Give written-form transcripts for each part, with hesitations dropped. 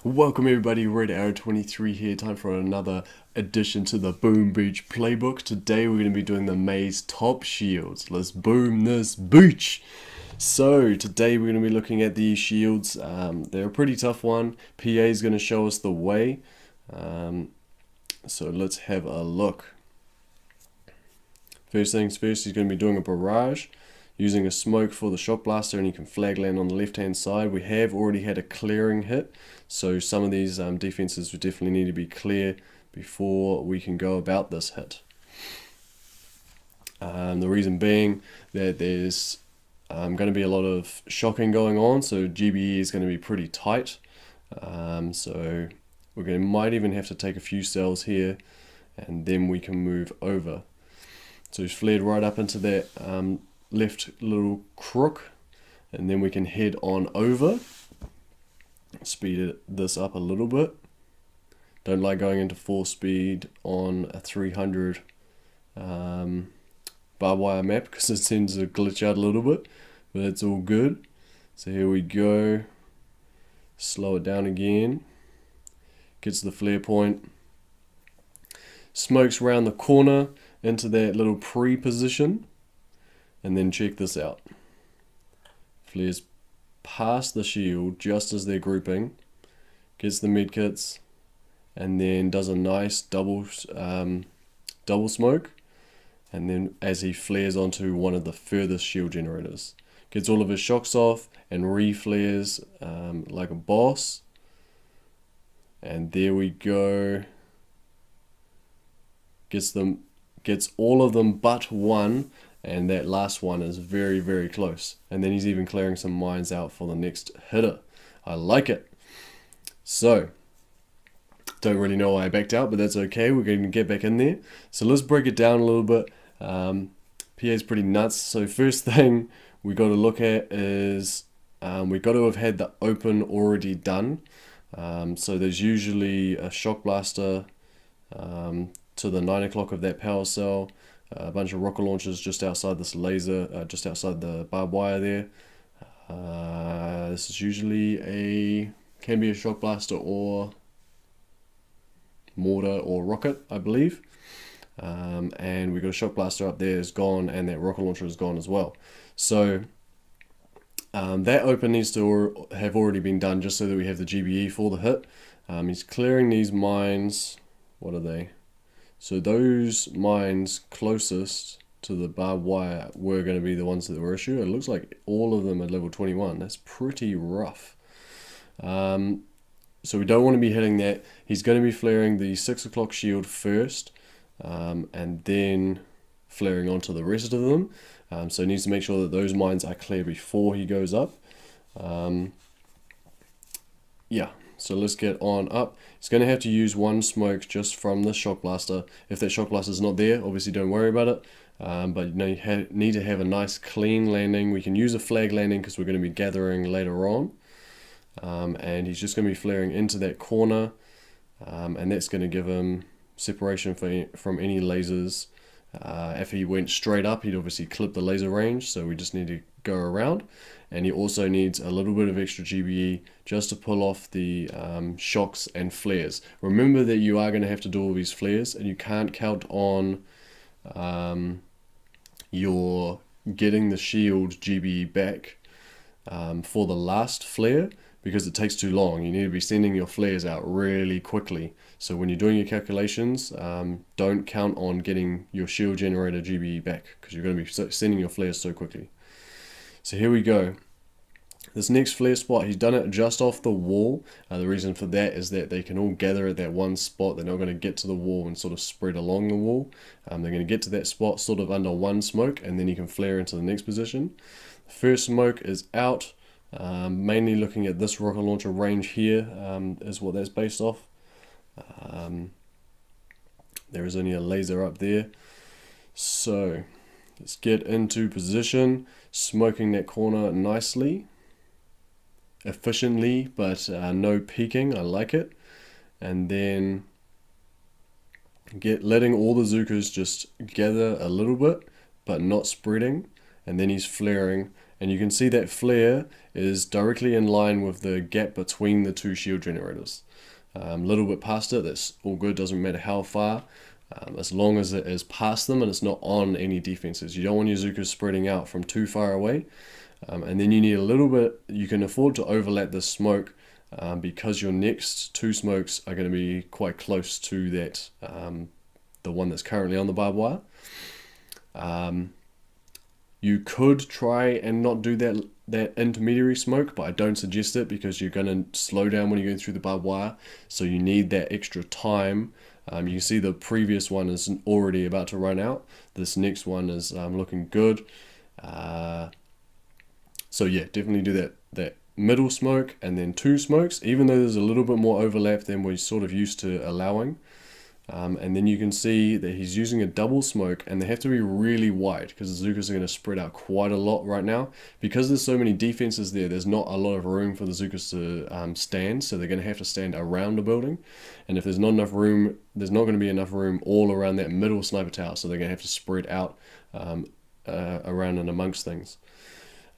Welcome everybody, Red Arrow 23 here, time for another addition to the Boom Beach Playbook. Today we're going to be doing the Maze top shields. Let's boom this beach! So today we're going to be looking at these shields. They're a pretty tough one. PA is going to show us the way. So let's have a look. First things first, he's going to be doing a barrage using a smoke for the shock blaster, and he can flag land on the left hand side. We have already had a clearing hit, so some of these defenses would definitely need to be clear before we can go about this hit. The reason being that there's going to be a lot of shocking going on, so GBE is going to be pretty tight. So might even have to take a few cells here, and then we can move over. So he's flared right up into that left little crook, and then we can head on over. Speed this up a little bit. Don't like going into 4 speed on a 300 barbed wire map because it tends to glitch out a little bit, but it's all good. So here we go. Slow it down again. Gets the flare point. Smokes around the corner into that little pre-position. And then check this out. Flares past the shield just as they're grouping. Gets the medkits. And then does a nice double smoke. And then as he flares onto one of the furthest shield generators. Gets all of his shocks off and re-flares like a boss. And there we go. Gets all of them but one. And that last one is very, very close. And then he's even clearing some mines out for the next hitter. I like it. So, don't really know why I backed out, but that's okay. We're going to get back in there. So let's break it down a little bit. PA's pretty nuts. So first thing we got to look at is we got to have had the open already done. So there's usually a shock blaster to the 9 o'clock of that power cell. A bunch of rocket launchers just outside this laser, just outside the barbed wire there. This is usually can be a shock blaster or mortar or rocket, I believe. And we got a shock blaster up there is gone, and that rocket launcher is gone as well. So that open needs to have already been done just so that we have the GBE for the hit. He's clearing these mines. What are they? So those mines closest to the barbed wire were going to be the ones that were issued. It looks like all of them are level 21. That's pretty rough. So we don't want to be hitting that. He's going to be flaring the 6 o'clock shield first, and then flaring onto the rest of them. So he needs to make sure that those mines are clear before he goes up. Yeah. So let's get on up. He's going to have to use one smoke just from the shock blaster. If that shock blaster is not there, obviously don't worry about it. But you need to have a nice clean landing. We can use a flag landing because we're going to be gathering later on. And he's just going to be flaring into that corner. And that's going to give him separation from any lasers. If he went straight up, he'd obviously clip the laser range. So we just need to go around. And he also needs a little bit of extra GBE just to pull off the shocks and flares. Remember that you are going to have to do all these flares, and you can't count on your getting the shield GBE back for the last flare, because it takes too long. You need to be sending your flares out really quickly. So when you're doing your calculations, don't count on getting your shield generator GBE back, because you're going to be sending your flares so quickly. So here we go. This next flare spot, he's done it just off the wall. The reason for that is that they can all gather at that one spot. They're not going to get to the wall and sort of spread along the wall. They're going to get to that spot sort of under one smoke, and then you can flare into the next position. The first smoke is out. Mainly looking at this rocket launcher range here is what that's based off. There is only a laser up there. So let's get into position, smoking that corner nicely, efficiently, but no peeking. I like it. And then letting all the Zookas just gather a little bit, but not spreading. And then he's flaring, and you can see that flare is directly in line with the gap between the two shield generators. A little bit past it, that's all good, doesn't matter how far, as long as it is past them and it's not on any defenses. You don't want your Zookas spreading out from too far away, and then you need a little bit, you can afford to overlap the smoke because your next two smokes are going to be quite close to that, the one that's currently on the barbed wire. You could try and not do that intermediary smoke, but I don't suggest it because you're going to slow down when you're going through the barbed wire, so you need that extra time. You can see the previous one is already about to run out. This next one is looking good. So yeah, definitely do that middle smoke and then two smokes, even though there's a little bit more overlap than we're sort of used to allowing. And then you can see that he's using a double smoke, and they have to be really wide because the Zookas are going to spread out quite a lot right now. Because there's so many defenses there, there's not a lot of room for the Zookas to stand, so they're going to have to stand around a building. And if there's not enough room, there's not going to be enough room all around that middle sniper tower, so they're going to have to spread out around and amongst things.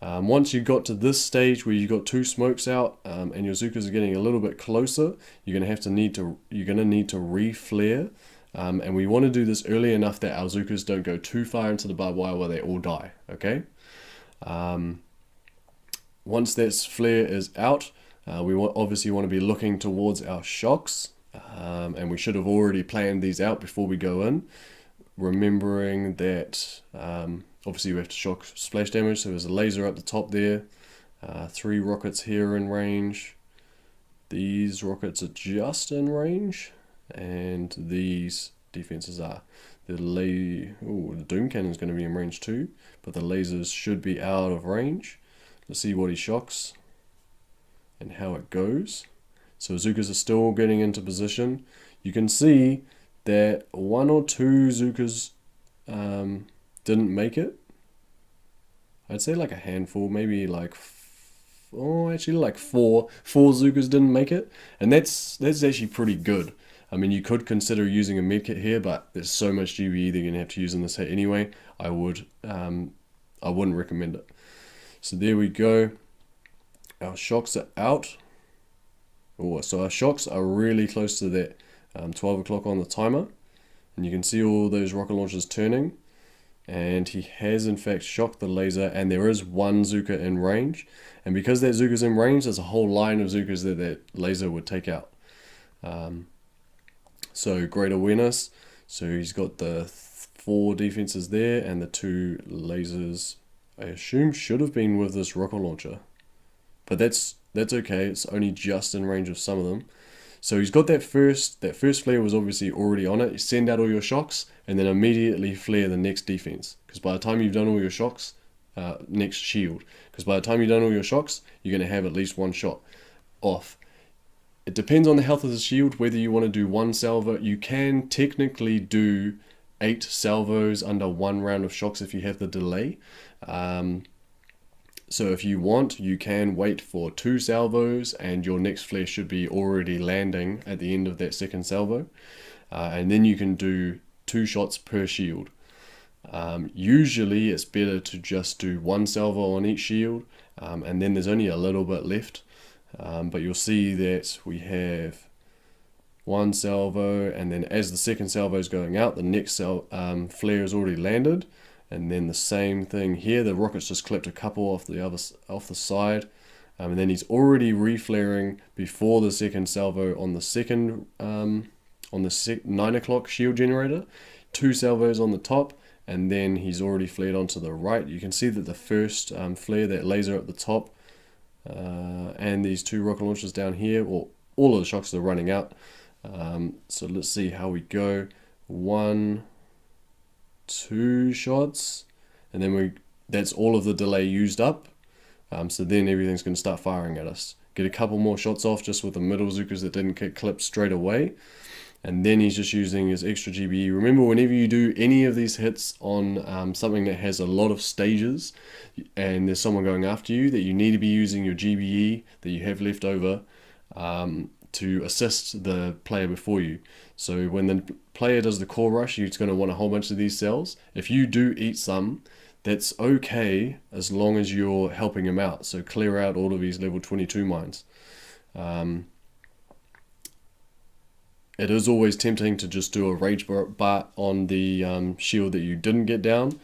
Once you got to this stage where you got two smokes out and your Zookas are getting a little bit closer, you're going to need to re-flare, and we want to do this early enough that our Zookas don't go too far into the barbed wire where they all die. Okay. Once that flare is out, we obviously want to be looking towards our shocks, and we should have already planned these out before we go in, remembering that obviously we have to shock splash damage, so there's a laser up the top there, 3 rockets here in range, these rockets are just in range, and these defenses are. The Doom Cannon is going to be in range too, but the lasers should be out of range. Let's see what he shocks and how it goes. So Zookas are still getting into position. You can see that 1 or 2 Zookas didn't make it. I'd say like a handful, maybe like like four Zookas didn't make it, and that's actually pretty good. I mean, you could consider using a medkit here, but there's so much GBE that you're gonna have to use in this hit anyway. I wouldn't recommend it. So there we go. Our shocks are out. So our shocks are really close to that 12 o'clock on the timer, and you can see all those rocket launchers turning, and he has in fact shocked the laser, and there is 1 Zooka in range, and because that Zooka's in range, there's a whole line of Zookas that laser would take out. So great awareness. So he's got the 4 defenses there, and the 2 lasers I assume should have been with this rocket launcher, but that's okay, it's only just in range of some of them. So he's got that first flare was obviously already on it. You send out all your shocks and then immediately flare the next defense, because by the time you've done all your shocks, next shield, because by the time you've done all your shocks, you're going to have at least 1 shot off. It depends on the health of the shield whether you want to do 1 salvo. You can technically do 8 salvos under 1 round of shocks if you have the delay. So if you want, you can wait for 2 salvos and your next flare should be already landing at the end of that second salvo. And then you can do 2 shots per shield. Usually it's better to just do 1 salvo on each shield, and then there's only a little bit left. But you'll see that we have 1 salvo, and then as the second salvo is going out, the next flare is already landed. And then the same thing here, the rockets just clipped a couple off the side, and then he's already reflaring before the second salvo on the second 9 o'clock shield generator, 2 salvos on the top, and then he's already flared onto the right. You can see that the first flare, that laser at the top, and these 2 rocket launchers down here, all of the shocks are running out. So let's see how we go. 1, 2 shots, and then that's all of the delay used up. So then everything's going to start firing at us. Get a couple more shots off just with the middle Zookas that didn't get clipped straight away, and then he's just using his extra GBE. Remember, whenever you do any of these hits on something that has a lot of stages and there's someone going after you, that you need to be using your GBE that you have left over to assist the player before you. So when the player does the core rush, you're going to want a whole bunch of these cells. If you do eat some, that's okay as long as you're helping him out. So clear out all of his level 22 mines. It is always tempting to just do a rage bar on the shield that you didn't get down.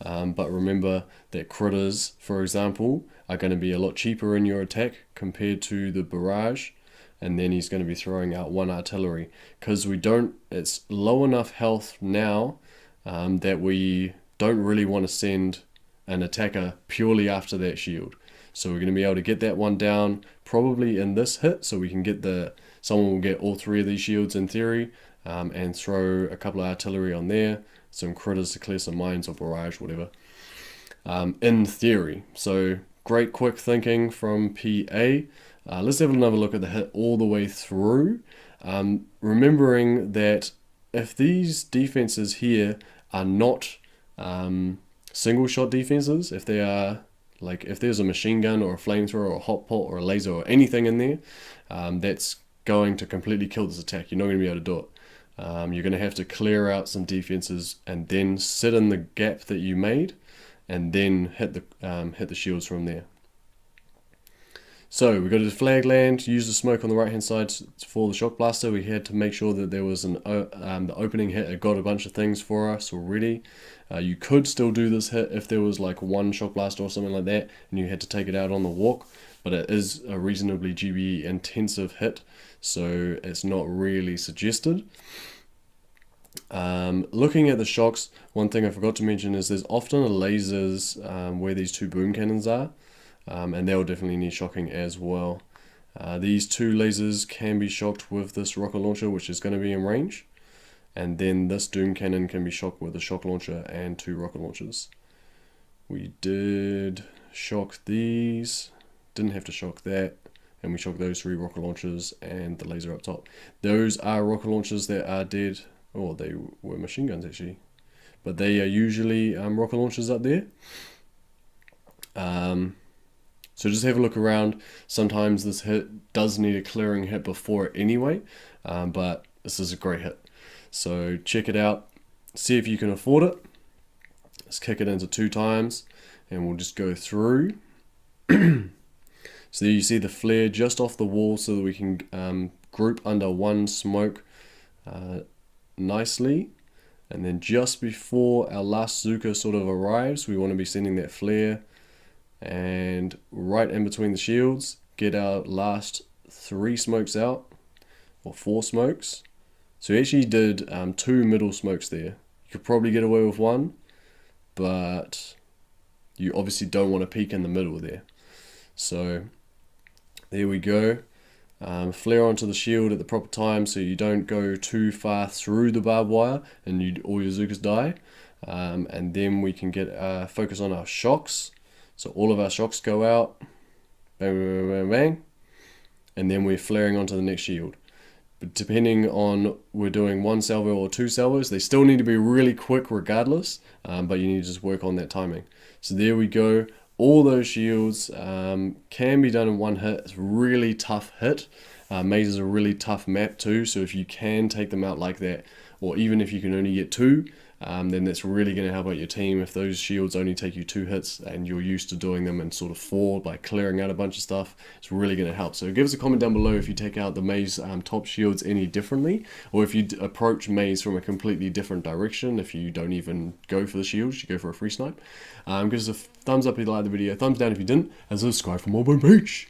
But remember that critters, for example, are going to be a lot cheaper in your attack compared to the barrage. And then he's going to be throwing out 1 artillery. Because it's low enough health now that we don't really want to send an attacker purely after that shield. So we're going to be able to get that one down probably in this hit, so we can get someone will get all 3 of these shields in theory, and throw a couple of artillery on there, some critters to clear some mines or barrage, whatever, in theory. So great quick thinking from PA. Let's have another look at the hit all the way through, remembering that if these defenses here are not single shot defenses, if they are like, if there's a machine gun or a flamethrower or a hot pot or a laser or anything in there, that's going to completely kill this attack. You're not going to be able to do it. You're going to have to clear out some defenses and then sit in the gap that you made, and then hit the shields from there. So we go to the flag land, use the smoke on the right hand side for the shock blaster. We had to make sure that there was the opening hit had got a bunch of things for us already. You could still do this hit if there was like 1 shock blaster or something like that and you had to take it out on the walk, but it is a reasonably GB intensive hit, so it's not really suggested. Looking at the shocks, one thing I forgot to mention is there's often lasers where these 2 boom cannons are. And they'll definitely need shocking as well. These 2 lasers can be shocked with this rocket launcher, which is going to be in range. And then this doom cannon can be shocked with a shock launcher and 2 rocket launchers. We did shock these, didn't have to shock that, and we shocked those 3 rocket launchers and the laser up top. Those are rocket launchers that are dead. Oh, they were machine guns actually. But they are usually rocket launchers up there. So just have a look around. Sometimes this hit does need a clearing hit before it anyway, but this is a great hit. So check it out, see if you can afford it. Let's kick it into 2 times and we'll just go through. So there you see the flare just off the wall so that we can group under 1 smoke nicely. And then just before our last Zooka sort of arrives, we want to be sending that flare. And right in between the shields, get our last 3 smokes out, or 4 smokes. So we actually did 2 middle smokes there. You could probably get away with 1, but you obviously don't want to peek in the middle there. So there we go. Flare onto the shield at the proper time so you don't go too far through the barbed wire and all your Zookas die. And then we can get focus on our shocks. So all of our shocks go out, bang, bang, bang, bang, and then we're flaring onto the next shield. But depending on we're doing 1 salvo or 2 salvos, they still need to be really quick regardless, but you need to just work on that timing. So there we go. All those shields can be done in 1 hit. It's a really tough hit. Maze is a really tough map too, so if you can take them out like that, or even if you can only get 2, then that's really going to help out your team. If those shields only take you 2 hits and you're used to doing them in sort of 4 by clearing out a bunch of stuff, it's really going to help. So give us a comment down below if you take out the maze top shields any differently, or if you approach maze from a completely different direction. If you don't even go for the shields, you go for a free snipe. Give us a thumbs up if you liked the video, thumbs down if you didn't, and subscribe for more Boom Beach.